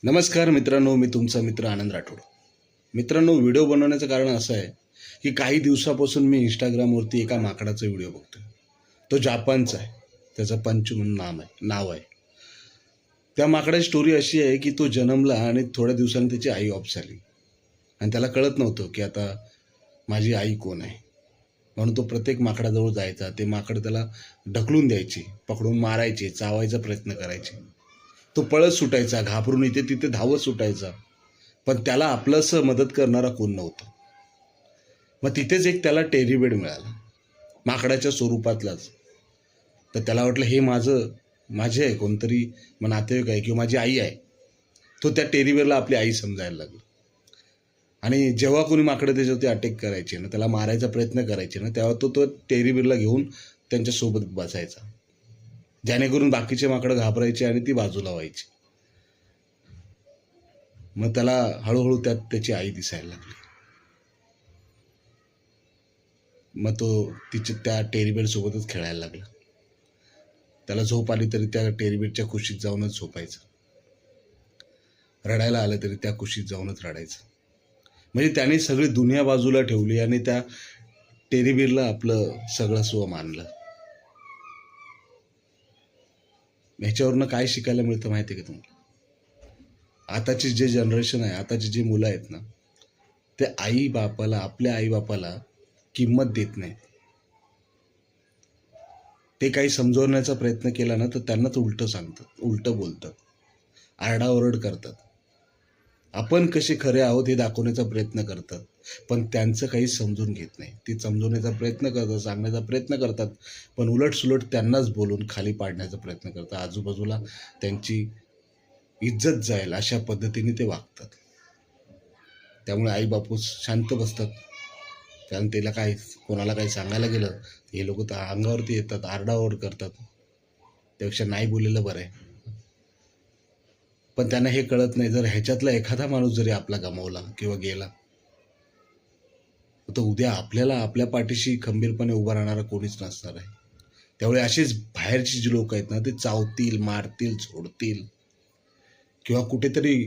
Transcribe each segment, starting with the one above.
नमस्कार मित्रांनो, मी तुमचा मित्र आनंद राठोड. मित्रांनो, व्हिडिओ बनवण्याचं कारण असं आहे की काही दिवसापासून मी इंस्टाग्रामवरती एका माकडाचा व्हिडिओ बघतोय. तो जापानचा आहे. त्याचं पंचू म्हणून नाव आहे. त्या माकडाची स्टोरी अशी आहे की तो जन्मला आणि थोड्या दिवसांनी त्याची आई ऑफ झाली आणि त्याला कळत नव्हतं की आता माझी आई कोण आहे. म्हणून तो प्रत्येक माकडाजवळ जायचा. ते माकड त्याला ढकलून द्यायचे, पकडून मारायचे, चावायचा प्रयत्न करायचे. तो पळत सुटायचा, घाबरून इथे तिथे धावत सुटायचा. पण त्याला आपलंसं मदत करणारा कोण नव्हतं. मग तिथेच एक त्याला टेरी बेड मिळाला, माकडाच्या स्वरूपातलाच. तर त्याला वाटलं हे माझे आहे, कोणतरी नातेवाईक आहे किंवा माझी आई आहे. तो त्या टेरी बेडला आपली आई समजायला लागला. आणि जेव्हा कोणी माकडं त्याच्यावरती अटॅक करायचे ना, त्याला मारायचा प्रयत्न करायचे ना, तेव्हा तो टेरी बेडला घेऊन त्यांच्यासोबत बसायचा, जेणेकरून बाकीचे माकडं घाबरायचे आणि ती बाजूला व्हायची. मग त्याला हळूहळू त्यात त्याची आई दिसायला लागली. मग तो त्या टेरीबेड सोबतच खेळायला लागला. त्याला झोप आली तरी त्या टेरीबेडच्या कुशीत जाऊनच झोपायचं. रडायला आलं तरी त्या कुशीत जाऊनच रडायचं. म्हणजे त्याने सगळी दुनिया बाजूला ठेवली आणि त्या टेरीबेडला आपलं सर्वस्व मानलं. ह्याच्यावरनं काय शिकायला मिळतं माहिती आहे का तुम्हाला? आताची जे जनरेशन आहे, आताची जी मुलं आहेत ना, ते आपल्या आईबापाला किंमत देत नाहीत. ते काही समजवण्याचा प्रयत्न केला ना, तर त्यांनाच उलटं सांगतात, उलटं बोलतात, आरडाओरड करतात. आपण कसे खरे आहोत हे दाखवण्याचा प्रयत्न करतात, पण त्यांचं काही समजून घेत नाही. ते समजवण्याचा प्रयत्न करतात, सांगण्याचा प्रयत्न करतात, पण उलटसुलट त्यांनाच बोलून खाली पाडण्याचा प्रयत्न करतात. आजूबाजूला त्यांची इज्जत जाईल अशा पद्धतीने ते वागतात. त्यामुळे आई बापू शांत बसतात. कारण त्याला कोणाला काही सांगायला गेलं हे लोक तर अंगावरती येतात, आरडाओरड करतात. त्यापेक्षा नाही बोललेलं बरं आहे. पण त्यांना हे कळत नाही, जर ह्याच्यातला एखादा माणूस जरी आपला गमावला किंवा गेला, तर उद्या आपल्या पाठीशी खंबीरपणे उभा राहणारा कोणीच नसणार आहे. त्यामुळे असेच बाहेरची जी लोक आहेत ना, ते चावतील, मारतील, झोडतील किंवा कुठेतरी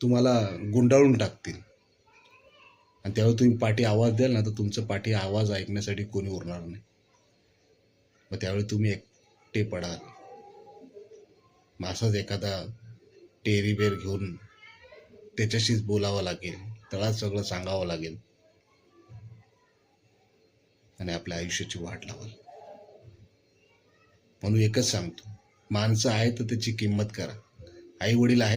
तुम्हाला गुंडाळून टाकतील. आणि त्यावेळी तुम्ही पाठी आवाज द्याल ना, तर तुमचं पाठी आवाज ऐकण्यासाठी कोणी उरणार नाही. मग त्यावेळी तुम्ही एकटे पडाल. मग असाच एखादा टेरी बेर घेऊन त्याच्याशीच बोलावं लागेल, त्याला सगळं सांगावं लागेल आणि आपल्या आयुष्याची वाट लावाल. म्हणून एकच सांगतो, माणसं आहे तर त्याची किंमत करा. आई वडील आहे